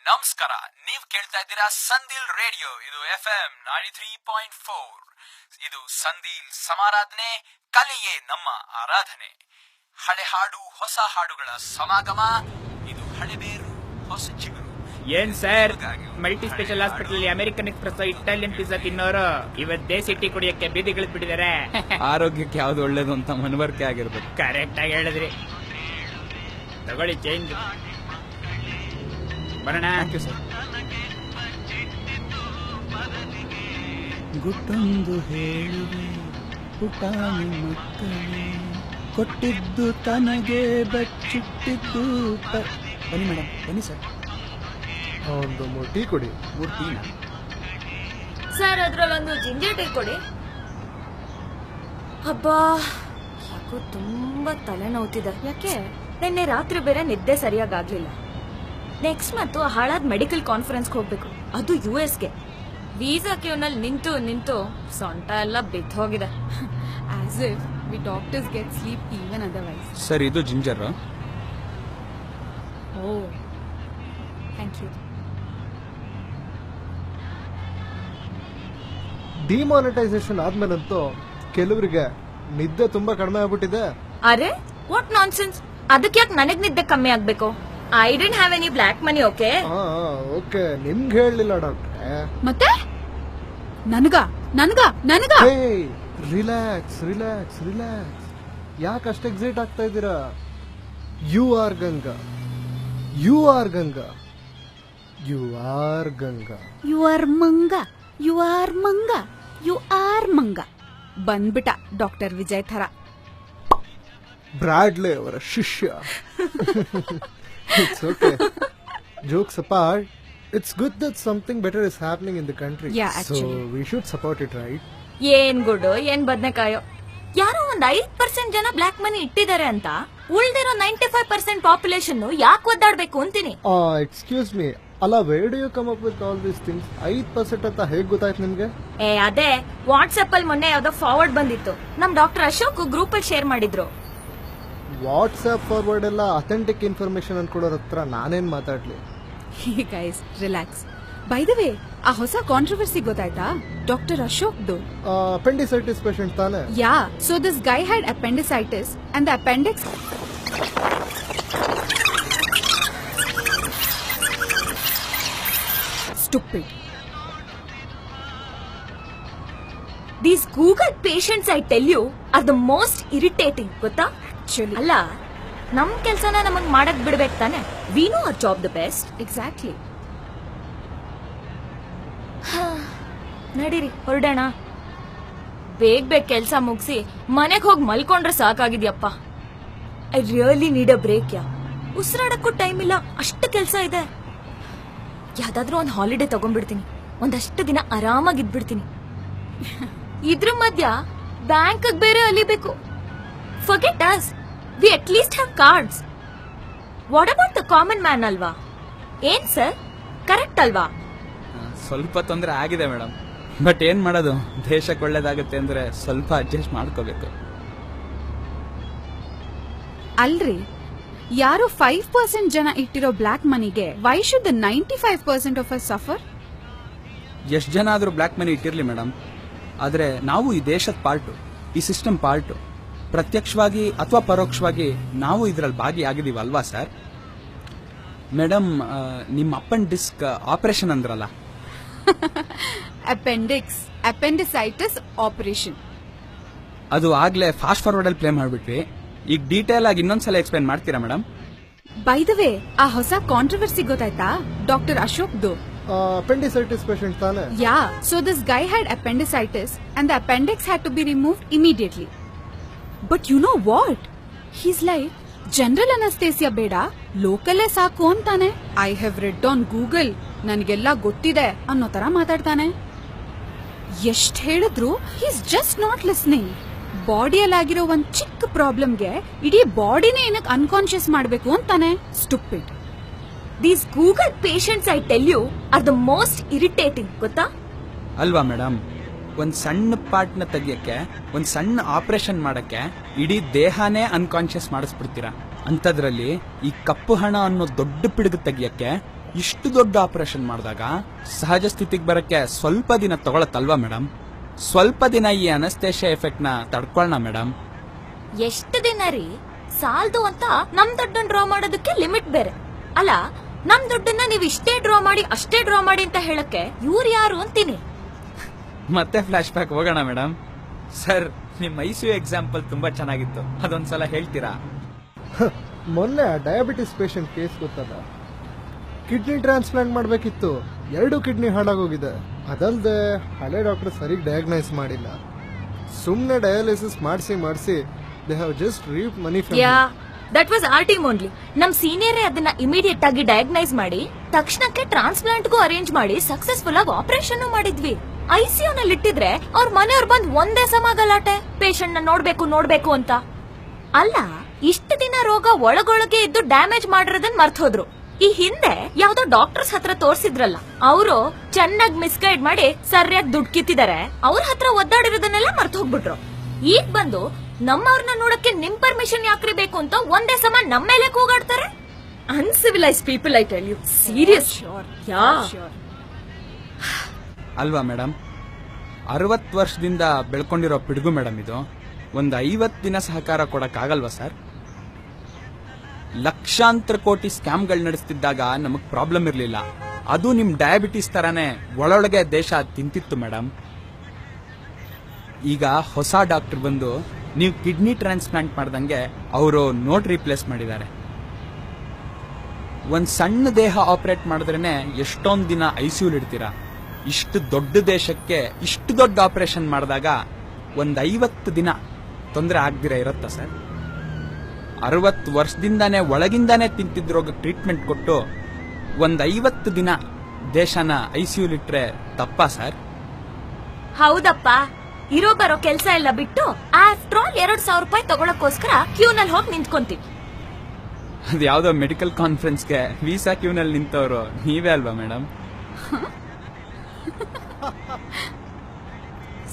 ನಮಸ್ಕಾರ, ನೀವ್ ಕೇಳ್ತಾ ಇದ್ದೀರಾ ಸಂದಿಲ್ ರೇಡಿಯೋ. ಇದು FM 93.4. ಇದು ಸಂದಿಲ್ ಸಮಾರಾಧನೆ, ಕಲೆಯೇ ನಮ್ಮ ಆರಾಧನೆ. ಹಳೆ ಹಾಡು ಹೊಸ ಹಾಡುಗಳ ಸಮಾಗಮ. ಇದು ಹಳೆಬೇರು ಹೊಸ ಚಿಗುರು. ಏನ್ sir, multi special hospital American Express Italian pizza ತಿನ್ನೋರು ಇವತ್ ದೇಸಿ ಟೀ ಕುಡಿಯಕ್ಕೆ ಬೀದಿಗಳು ಬಿಟ್ಟಿದ್ದಾರೆ. ಆರೋಗ್ಯಕ್ಕೆ ಯಾವ್ದು ಒಳ್ಳೇದು ಅಂತ ಮನವರಿಕೆ ಆಗಿರ್ಬೇಕು. ಕರೆಕ್ಟ್ ಆಗಿ ಹೇಳಿದ್ರಿ. ತಗೊಳ್ಳಿ ಚೇಂಜ್. ಬರೋಣ. ಸರ್, ಗುಟ್ಟೊಂದು ಹೇಳುವೆ ಪುಟಾಣಿ ಮಕ್ಕಳೇ, ಕೊಟ್ಟಿದ್ದು ತನಗೆ ಬಚ್ಚಿಟ್ಟಿದ್ದು. ಬನ್ನಿ ಮೇಡಮ್, ಬನ್ನಿ ಸರ್. ಒಂದು ಟೀ ಕೊಡಿ. 3 ಟೀನಾ ಸರ್? ಅದ್ರಲ್ಲೊಂದು ಜಿಂಜರ್ ಟೀ ಕೊಡಿ. ಅಬ್ಬಾ, ಯಾಕೋ ತುಂಬಾ ತಲೆನೋವ್ತಿದೆ. ಯಾಕೆ? ನಿನ್ನೆ ರಾತ್ರಿ ಬೇರೆ ನಿದ್ದೆ ಸರಿಯಾಗಿ ಆಗ್ಲಿಲ್ಲ. ನೆಕ್ಸ್ಟ್ ಮತ್ತು ಹಾಳಾದ ಮೆಡಿಕಲ್ ಕಾನ್ಫರೆನ್ಸ್ಗೆ ಹೋಗ್ಬೇಕು, ಅದು US ಗೆ. ವೀಸಾ ಕ್ಯೂನಲ್ಲಿ ನಿಂತು ನಿಂತು ಸೊಂಟ ಎಲ್ಲ ಬಿದ್ದು ಹೋಗಿದೆ. As if we doctors get sleep even otherwise. Sir, ಇದು ginger. Oh, thank you. Demonetisation ಆದ್ಮೇಲಂತೂ ಕೆಲವರಿಗೆ ನಿದ್ದೆ ತುಂಬಾ ಕಡಿಮೆ ಆಗ್ಬಿಟ್ಟಿದೆ. ಅರೆ, ವಾಟ್ ನಾನ್ಸೆನ್ಸ್. ಅದಕ್ಕೆ ಯಾಕೆ ನನಗ್ ನಿದ್ದೆ ಕಮ್ಮಿ ಆಗ್ಬೇಕು? I didn't have any block money. Okay okay, ನಿಮ್ಗೆ ಹೇಳಲಿಲ್ಲ ಡಾಕ್ಟ್ರೆ. ಮತ್ತೆ ನನಗ ರಿಲ್ಯಾಕ್ಸ್ ರಿಲ್ಯಾಕ್ಸ್ ರಿಲ್ಯಾಕ್ಸ್. ಯಾಕೆ ಅಷ್ಟು ಎಕ್ಸೈಟ್ ಆಗ್ತಾ ಇದ್ದೀರಾ? You are Ganga, you are Ganga, you are Ganga. You are ಮಂಗ, ಯು ಆರ್ ಮಂಗ, ಯು ಆರ್ ಮಂಗ. ಬಂದ್ಬಿಟ ಡಾಕ್ಟರ್ ವಿಜಯ್ ಥರ. ಬ್ರಾಡ್ಲೆ ಅವರ ಶಿಷ್ಯ. It's okay. Jokes apart, it's good that something better is happening in the country. Yeah, actually. So we should support it, right? ಏನ್ ಗುಡ್ಡು, ಏನ್ ಬದ್ನೆಕಾಯೋ. ಯಾರೋ ಒಂದ್ 5% ಜನ ಬ್ಲಾಕ್ ಮನಿ ಇಟ್ಟಿದ್ದಾರೆ ಅಂತ ಉಳ್ದಿರೋ 95% ಪಾಪ್ಯುಲೇಷನ್ ಯಾಕೆ ಒದ್ದಾಡ್ಬೇಕು ಅಂತೀನಿ. Excuse me. ಅಲ್ಲ, where do you come up with all these things? 5% ಅಂತ ಹೇಗ್ ಗೊತ್ತಾಯ್ತು ನಿಮ್ಗೆ? ಅದೇ ವಾಟ್ಸ್ಆಪ್ ಅಲ್ಲಿ ಮೊನ್ನೆ ಯಾವ್ದೋ ಫಾರ್ವರ್ಡ್ ಬಂದಿತ್ತು. ನಮ್ ಡಾಕ್ಟರ್ ಅಶೋಕ್ ಗ್ರೂಪ್ ಅಲ್ಲಿ ಶೇರ್ ಮಾಡಿದ್ರು. ವಾಟ್ಸ್ಆಪ್ ಫಾರ್ವರ್ಡ್ ಎಲ್ಲ ಅಥೆಂಟಿಕ್ ಇನ್ಫಾರ್ಮೇಶನ್ ಅನ್ಕೊಡೋರ ಹತ್ರ ನಾನೇನ್ ಮಾತಾಡ್ಲಿ? Hey guys, relax. By the way, ಆ ಹೊಸ ಕಾಂಟ್ರವರ್ಸಿ ಗೊತ್ತಾಯ್ತಾ? ಡಾಕ್ಟರ್ ಅಶೋಕ್ದು. ಅಪೆಂಡಿಸೈಟಿಸ್ ಪೇಷಂಟ್ ತಾನೆ? Yeah, so this guy had appendicitis and the appendix. Stupid. These Google patients, I tell you, are the most irritating. ಗೊತ್ತಾ? Actually. ಅಲ್ಲ, ನಮ್ ಕೆಲ್ಸನ ನಮಗ್ ಮಾಡಕ್ ಬಿಡ್ಬೇಕು ತಾನೆ. We know our job the best. Exactly. ನಡೀರಿ, ಹೊರಡೋಣ. ಬೇಗ ಕೆಲ್ಸ ಮುಗಿಸಿ ಮನೆಗ್ ಹೋಗಿ ಮಲ್ಕೊಂಡ್ರೆ ಸಾಕಾಗಿದ್ಯಪ್ಪ. I really need a break. ಉಸಿರಾಡಕ್ಕೂ ಟೈಮ್ ಇಲ್ಲ, ಅಷ್ಟು ಕೆಲ್ಸ ಇದೆ. ಯಾವ್ದಾದ್ರೂ ಒಂದ್ ಹಾಲಿಡೇ ತಗೊಂಡ್ಬಿಡ್ತೀನಿ, ಒಂದಷ್ಟು ದಿನ ಆರಾಮಾಗಿದ್ಬಿಡ್ತೀನಿ. ಇದ್ರ ಮಧ್ಯ ಬ್ಯಾಂಕ್ ಬೇರೆ ಅಲಿಬೇಕು. Forget us, we at least have cards. What about the common man ಅಲ್ವಾ? ಏನ್ ಸರ್, ಕರೆಕ್ಟ್ ಅಲ್ವಾ? ಸ್ವಲ್ಪ ತೊಂದರೆ ಆಗಿದೆ ಮೇಡಮ್, ಬಟ್ ಏನ್ ಮಾಡೋದು, ದೇಶಕ್ಕೆ ಒಳ್ಳೇದಾಗುತ್ತೆ ಅಂದ್ರೆ ಸ್ವಲ್ಪ ಅಡ್ಜಸ್ಟ್ ಮಾಡ್ಕೋಬೇಕು. ಅಲ್ರಿ, ಯಾರೋ 5% ಜನ ಇಟ್ಟಿರೋ ಬ್ಲಾಕ್ ಮನಿಗೆ why should the 95% of us suffer? ಎಷ್ಟು ಜನ ಆದ್ರೂ ಬ್ಲಾಕ್ ಮನಿ ಇಟ್ಟಿರ್ಲಿ ಮೇಡಮ್, ಆದ್ರೆ ನಾವು ಈ ದೇಶದ ಪಾರ್ಟು, ಈ ಸಿಸ್ಟಮ್ ಪಾರ್ಟು. ಪ್ರತ್ಯಕ್ಷವಾಗಿ ಅಥವಾ ಪರೋಕ್ಷವಾಗಿ ನಾವು ಇದ್ರಲ್ಲಿ ಭಾಗಿಯಾಗಿದ್ದೀವಿ ಅಲ್ವಾ ಸರ್? ಮೇಡಮ್, ನಿಮ್ಮ ಅಪೆಂಡಿಸ್ಕ್ ಆಪರೇಷನ್ ಅಂದ್ರಲ್ಲ? Appendicitis operation. ಅದು ಆಗ್ಲೇ ಫಾಸ್ಟ್ ಫಾರ್ವರ್ಡ್ ಅಲ್ಲಿ ಪ್ಲೇ ಮಾಡ್ಬಿಟ್ವಿ. ಈಗ ಡೀಟೇಲ್ ಆಗಿ ಇನ್ನೊಂದ್ಸಲ ಎಕ್ಸ್ಪ್ಲೈನ್ ಮಾಡ್ತೀರಾ ಮೇಡಮ್? ಬೈ ದ ವೇ, ಆ ಹೊಸ ಕಾಂಟ್ರವರ್ಸಿ ಗೊತ್ತಾಯ್ತಾ? ಡಾಕ್ಟರ್ ಅಶೋಕ್ದು. ಅಪೆಂಡಿಸೈಟಿಸ್ ಪೇಷಂಟ್ ತಾನೆ? Yeah, so this guy had appendicitis and the appendix had to be removed immediately. But you know what, he's like general anaesthesia ಬೇಡ, ಲೋಕಲ್ಲೇ ಸಾಕು ಅಂತಾನೆ. I have read on Google, ನನಗೆಲ್ಲ ಗೊತ್ತಿದೆ ಅನ್ನೋ ತರ ಮಾತಾಡ್ತಾನೆ. ಎಷ್ಟ್ ಹೇಳಿದ್ರು ಹೀಸ್ ಜಸ್ಟ್ ನಾಟ್ ಲಿಸ್ನಿಂಗ್. ಬಾಡಿಯಲ್ಲಾಗಿರೋ ಒಂದ್ ಚಿಕ್ಕ ಪ್ರಾಬ್ಲಮ್ಗೆ ಇಡೀ ಬಾಡಿನೇ ಏನಕ್ಕೆ ಅನ್ಕಾನ್ಶಿಯಸ್ ಮಾಡ್ಬೇಕು ಅಂತಾನೆ. Stupid. These Google patients, I tell you, are the most irritating. ಗೊತ್ತಾ? ಅಲ್ವಾ ಮೇಡಮ್? ಒಂದ್ ಸಣ್ಣ ಪಾರ್ಟ್ನ ತೆಗಿಯಕ್ಕೆ, ಒಂದ್ ಸಣ್ಣ ಆಪರೇಷನ್ ಮಾಡಕ್ಕೆ ಇಡೀ ದೇಹನೇ ಅನ್ಕಾನ್ಶಿಯಸ್ ಮಾಡಿಸ್ಬಿಡ್ತೀರಾ. ಅಂತದ್ರಲ್ಲಿ ಈ ಕಪ್ಪು ಹಣ ಅನ್ನೋ ದೊಡ್ಡ ಪಿಡುಗು ತೆಗಿಯಕ್ಕೆ ಇಷ್ಟು ದೊಡ್ಡ ಆಪರೇಷನ್ ಮಾಡಿದಾಗ ಸಹಜ ಸ್ಥಿತಿಗೆ ಬರಕ್ಕೆ ಸ್ವಲ್ಪ ದಿನ ತಗೊಳತ್ತಲ್ವಾ ಮೇಡಮ್? ಸ್ವಲ್ಪ ದಿನ ಈ ಅನಸ್ತೇಷಿಯಾ ಎಫೆಕ್ಟ್ ನ ತಡ್ಕೊಳ್ಳೋಣ ಮೇಡಮ್. ಎಷ್ಟು ದಿನ ರೀ? ಸಾಲ್ದು ಅಂತ ನಮ್ ದುಡ್ಡನ್ನ ಡ್ರಾ ಮಾಡೋದಕ್ಕೆ ಲಿಮಿಟ್ ಬೇರೆ ಅಲ್ಲ. ನಮ್ ದುಡ್ಡನ್ನ ನೀವ್ ಇಷ್ಟೇ ಡ್ರಾ ಮಾಡಿ ಅಷ್ಟೇ ಡ್ರಾ ಮಾಡಿ ಅಂತ ಹೇಳಕ್ಕೆ ಇವ್ರು ಯಾರು ಅಂತೀನಿ. ಮತ್ತೆ ಫ್ಲಾಶ್ ಬ್ಯಾಕ್ ಹೋಗೋಣ ಮೇಡಮ್. ಸರ್, ನಿಮ್ ICU ಎಕ್ಸಾಂಪಲ್ ತುಂಬಾ ಚೆನ್ನಾಗಿತ್ತು, ಅದೊಂದ್ಸಲ ಹೇಳ್ತೀರಾ? ಮೊನ್ನೆ ಡಯಾಬಿಟಿಸ್ ಪೇಷಂಟ್ ಕೇಸ್ ಗೊತ್ತಲ್ಲ, ಕಿಡ್ನಿ ಟ್ರಾನ್ಸ್ಪ್ಲಾಂಟ್ ಮಾಡಬೇಕಿತ್ತು, 2 ಕಿಡ್ನಿ ಹಾಳಾಗೋಗಿದೆ. ಅದಲ್ಲದೆ ಹಳೆ ಡಾಕ್ಟರ್ ಸರಿಗ್ ಡಯಾಗ್ನೈಸ್ ಮಾಡಿಲ್ಲ. ಸುಮ್ಮನೆ ಡಯಾಲಿಸಿಸ್ ಮಾಡಿಸಿ they have just reap money from. Ya that was our team only. ನಮ್ ಸೀನಿಯರೇ ಅದನ್ನ ಇಮಿಡಿಯೇಟ್ ಆಗಿ ಡಯಾಗ್ನೈಸ್ ಮಾಡಿ ತಕ್ಷಣಕ್ಕೆ ಟ್ರಾನ್ಸ್ಪ್ಲಾಂಟ್ಗೂ ಅರೇಂಜ್ ಮಾಡಿ ಸಕ್ಸಸ್ಫುಲ್ ಆಗಿ ಆಪರೇಷನ್ ಮಾಡಿದ್ವಿ. ICU ನಲ್ಲಿ ಇಟ್ಟಿದ್ರೆ ಅವ್ರ ಮನೆಯವ್ರು ಬಂದ್ ಒಂದೇ ಸಮ ಗಲಾಟೆ, ಪೇಷಂಟ್ ನ ನೋಡ್ಬೇಕು ಅಂತ. ಅಲ್ಲ, ಇಷ್ಟು ದಿನ ರೋಗ ಒಳಗೊಳಗೆ ಇದ್ದು ಡ್ಯಾಮೇಜ್ ಮಾಡಿರೋದನ್ನ ಮರ್ತ್ ಹೋದ್ರು. ಈ ಹಿಂದೆ ಯಾವ್ದೋ ಡಾಕ್ಟರ್ಸ್ ಹತ್ರ ತೋರ್ಸಿದ್ರಲ್ಲ, ಅವರು ಚೆನ್ನಾಗಿ ಮಿಸ್ಗೈಡ್ ಮಾಡಿ ಸರಿಯಾಗಿ ದುಡ್ಡು ಕಿತ್ತಿದ್ದಾರೆ. ಅವ್ರ ಹತ್ರ ಒದ್ದಾಡಿರೋದನ್ನೆಲ್ಲ ಮರ್ತ್ ಹೋಗ್ಬಿಟ್ರು. ಈಗ ಬಂದು ನಮ್ಮವ್ರನ್ನ ನೋಡಕ್ಕೆ ನಿಮ್ ಪರ್ಮಿಷನ್ ಯಾಕ್ರಿ ಬೇಕು ಅಂತ ಒಂದೇ ಸಮ ನಮ್ಮ ಮೇಲೆ ಕೂಗಾಡ್ತಾರೆ. Uncivilised people, I tell you. Serious. Yeah ಅಲ್ವಾ ಮೇಡಮ್? 60 ವರ್ಷದಿಂದ ಬೆಳ್ಕೊಂಡಿರೋ ಪಿಡುಗು ಮೇಡಮ್ ಇದು. ಒಂದು 50 ದಿನ ಸಹಕಾರ ಕೊಡಕ್ಕಾಗಲ್ವಾ ಸರ್? ಲಕ್ಷಾಂತರ ಕೋಟಿ ಸ್ಕ್ಯಾಮ್ಗಳು ನಡೆಸ್ತಿದ್ದಾಗ ನಮಗ್ ಪ್ರಾಬ್ಲಮ್ ಇರ್ಲಿಲ್ಲ. ಅದು ನಿಮ್ ಡಯಾಬಿಟಿಸ್ ತರಾನೇ ಒಳೊಳಗೆ ದೇಶ ತಿಂತಿತ್ತು ಮೇಡಮ್. ಈಗ ಹೊಸ ಡಾಕ್ಟರ್ ಬಂದು ನೀವು ಕಿಡ್ನಿ ಟ್ರಾನ್ಸ್ಪ್ಲಾಂಟ್ ಮಾಡ್ದಂಗೆ ಅವರು ನೋಟ್ ರೀಪ್ಲೇಸ್ ಮಾಡಿದ್ದಾರೆ. ಒಂದ್ ಸಣ್ಣ ದೇಹ ಆಪರೇಟ್ ಮಾಡಿದ್ರೇನೆ ಎಷ್ಟೊಂದ್ ದಿನ ICU ಇಡ್ತೀರಾ. ಇಷ್ಟು ದೊಡ್ಡ ದೇಶಕ್ಕೆ ಇಷ್ಟು ದೊಡ್ಡ ಆಪರೇಷನ್ ಮಾಡಿದಾಗ ಒಂದ್ 50 ದಿನ ತೊಂದರೆ ಆಗ್ದಿರ ಇರುತ್ತಾ ಸರ್? 60 ವರ್ಷದಿಂದಾನೇ ಒಳಗಿಂದಾನೇ ತಿಂತಿದ್ದ ರೋಗ ಟ್ರೀಟ್ಮೆಂಟ್ ಕೊಟ್ಟು ಒಂದ್ 50 ದಿನ ದೇಶನ ICU ಇಟ್ರೆ ತಪ್ಪಾ ಸರ್? ಹೌದಪ್ಪ. ಇರೋ ಬರೋ ಕೆಲ್ಸ ಎಲ್ಲ ಬಿಟ್ಟು ಆಫ್ಟರ್ ಆಲ್ 2,000 ರೂಪಾಯಿ ತಗೊಳಕ್ಕೋಸ್ಕರ ಕ್ಯೂನಲ್ಲಿ ಹೋಗಿ ನಿಂತ್ಕೊಂತೀವಿ. ಅದು ಯಾವ್ದೋ ಮೆಡಿಕಲ್ ಕಾನ್ಫರೆನ್ಸ್ಗೆ ವೀಸಾ ಕ್ಯೂನಲ್ಲಿ ನಿಂತವ್ರು ನೀವೇ ಅಲ್ವಾ ಮೇಡಮ್?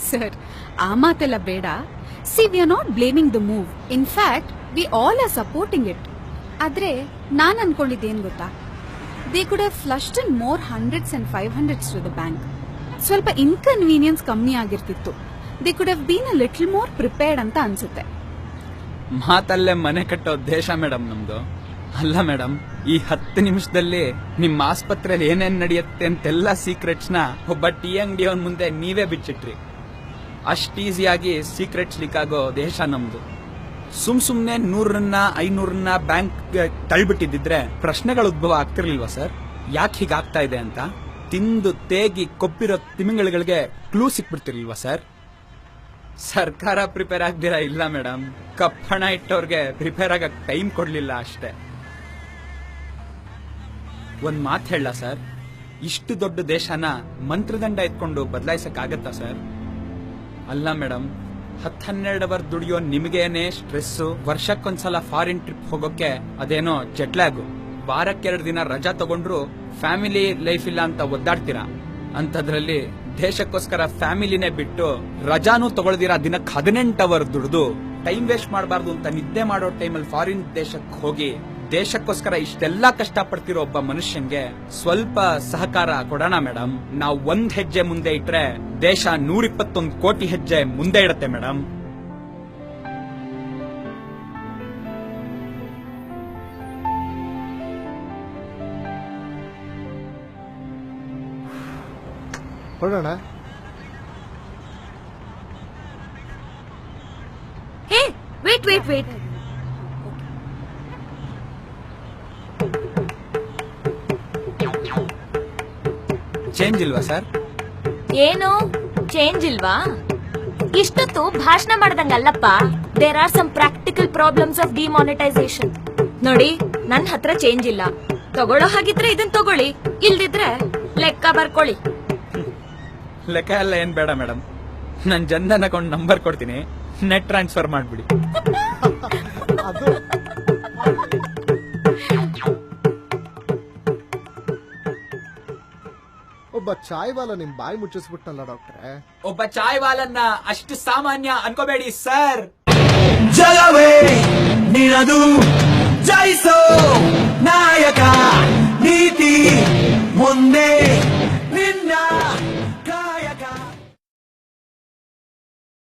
ಸರ್, ಆ ಮಾತೆಲ್ಲ ಬೇಡ. See, we are not blaming the move. In fact we all are supporting it. ಆದ್ರೆ ನಾನ್ ಅನ್ಕೊಂಡಿದ್ದೇನ್ ಗೊತ್ತಾ, they could have flushed in more 100s and 500s to the bank. ಸ್ವಲ್ಪ ಇನ್ಕನ್ವೀನಿಯನ್ಸ್ ಕಮ್ಮಿ ಆಗಿರ್ತಿತ್ತು. They could have been a little more prepared ಅಂತ ಅನ್ಸುತ್ತೆ. ಮಾತಲ್ಲೇ ಮನೆ ಕಟ್ಟೋ ದೇಶ ಮೇಡಮ್ ನಮ್ದು. ಅಲ್ಲ ಮೇಡಮ್, ಈ 10 ನಿಮಿಷದಲ್ಲಿ ನಿಮ್ಮ ಆಸ್ಪತ್ರೆಯಲ್ಲಿ ಏನೇನ್ ನಡೆಯುತ್ತೆ ಅಂತೆಲ್ಲ ಸೀಕ್ರೆಟ್ಸ್ ನ ಒಬ್ಬ ಟೀ ಅಂಗಡಿಯವನ್ ಮುಂದೆ ನೀವೇ ಬಿಚ್ಚಿಟ್ರಿ. ಅಷ್ಟ್ ಈಸಿಯಾಗಿ ಸೀಕ್ರೆಟ್ಸ್ ಲೀಕ್ ಆಗೋ ದೇಶ ನಮ್ದು. ಸುಮ್ನೆ 100ರನ್ನ 500ರನ್ನ ಬ್ಯಾಂಕ್ ತಳ್ಬಿಟ್ಟಿದ್ರೆ ಪ್ರಶ್ನೆಗಳು ಉದ್ಭವ ಆಗ್ತಿರ್ಲಿಲ್ವಾ ಸರ್? ಯಾಕೆ ಹೀಗಾಗ್ತಾ ಇದೆ ಅಂತ ತಿಂದು ತೇಗಿ ಕೊಪ್ಪಿರೋ ತಿಮಿಂಗಳಿಗೆ ಕ್ಲೂ ಸಿಕ್ಬಿಡ್ತಿರ್ಲಿಲ್ವಾ ಸರ್? ಸರ್ಕಾರ ಪ್ರಿಪೇರ್ ಆಗ್ದಿರಾ ಇಲ್ಲ ಮೇಡಮ್, ಕಪ್ಪಣ ಇಟ್ಟವ್ರಿಗೆ ಪ್ರಿಪೇರ್ ಆಗಕ್ ಟೈಮ್ ಕೊಡ್ಲಿಲ್ಲ ಅಷ್ಟೇ. ಒಂದ್ ಮಾತು ಹೇಳ ಸರ್, ಇಷ್ಟು ದೊಡ್ಡ ದೇಶನ ಮಂತ್ರದಂಡ ಎತ್ಕೊಂಡು ಬದಲಾಯಿಸಕ್ ಆಗತ್ತಾ ಸರ್? ಅಲ್ಲ ಮೇಡಮ್, 10-12 ಅವರ್ ದುಡಿಯೋ ನಿಮಗೇನೆ ಸ್ಟ್ರೆಸ್ಸು. ವರ್ಷಕ್ಕೊಂದ್ಸಲ ಫಾರಿನ್ ಟ್ರಿಪ್ ಹೋಗೋಕೆ ಅದೇನೋ ಜೆಟ್ಲ್ಯಾಗು. ವಾರಕ್ಕೆ 2 ದಿನ ರಜಾ ತಗೊಂಡ್ರು ಫ್ಯಾಮಿಲಿ ಲೈಫ್ ಇಲ್ಲ ಅಂತ ಒದ್ದಾಡ್ತೀರಾ. ಅಂತದ್ರಲ್ಲಿ ದೇಶಕ್ಕೋಸ್ಕರ ಫ್ಯಾಮಿಲಿನೇ ಬಿಟ್ಟು ರಜಾನೂ ತಗೊಳ್ದಿರಾ ದಿನಕ್ಕೆ 18 ಅವರ್ ದುಡಿದು ಟೈಮ್ ವೇಸ್ಟ್ ಮಾಡಬಾರ್ದು ಅಂತ ನಿದ್ದೆ ಮಾಡೋ ಟೈಮಲ್ಲಿ ಫಾರಿನ್ ದೇಶಕ್ಕೆ ಹೋಗಿ ದೇಶಕ್ಕೋಸ್ಕರ ಇಷ್ಟೆಲ್ಲಾ ಕಷ್ಟ ಪಡ್ತಿರೋ ಒಬ್ಬ ಮನುಷ್ಯನ್ಗೆ ಸ್ವಲ್ಪ ಸಹಕಾರ ಕೊಡೋಣ ಮೇಡಮ್. ನಾವು 1 ಹೆಜ್ಜೆ ಮುಂದೆ ಇಟ್ರೆ ದೇಶ 121 ಕೋಟಿ ಹೆಜ್ಜೆ ಮುಂದೆ ಇಡತ್ತೆ ಮೇಡಮ್. ಹೊರಡೋಣ. Hey, wait. ಚೇಂಜ್ ಇಲ್ವಾ ಸರ್? ಏನು ಚೇಂಜ್ ಇಲ್ವಾ? ಇಷ್ಟೊತ್ತು ಭಾಷಣ ಮಾಡ್ದಂಗಲ್ಲಪ್ಪ. There are some practical problems of demonetisation. ನೋಡಿ, ನನ್ ಹತ್ರ ಚೇಂಜ್ ಇಲ್ಲ. ತಗೊಳ್ಳೋ ಹಾಗಿದ್ರೆ ಇದನ್ ತಗೊಳ್ಳಿ, ಇಲ್ದಿದ್ರೆ ಲೆಕ್ಕ ಬರ್ಕೊಳ್ಳಿ. ಲೆಕ್ಕ ಎಲ್ಲ ಏನ್ ಬೇಡ ಮೇಡಮ್, ನನ್ ಜನ್ಧನ್ ಅಕೌಂಟ್ ನಂಬರ್ ಕೊಡ್ತೀನಿ, ನೆಟ್ ಟ್ರಾನ್ಸ್ಫರ್ ಮಾಡ್ಬಿಡಿ. ಅದು ಒಬ್ಬ ಚಾಯ್ ವಾಲ ನಿಮ್ ಬಾಯಿ ಮುಚ್ಚಿಸ್ಬಿಟ್ನಲ್ಲ ಡಾಕ್ಟ್ರೆ. ಒಬ್ಬ ಚಾಯ್ ವಾಲನ್ನ ಅಷ್ಟು ಸಾಮಾನ್ಯ ಅನ್ಕೋಬೇಡಿ ಸರ್. ಜಗವೇ ನಿನದು, ಜಯಿಸೋ ನಾಯಕ, ನೀತಿ ಮುಂದೆ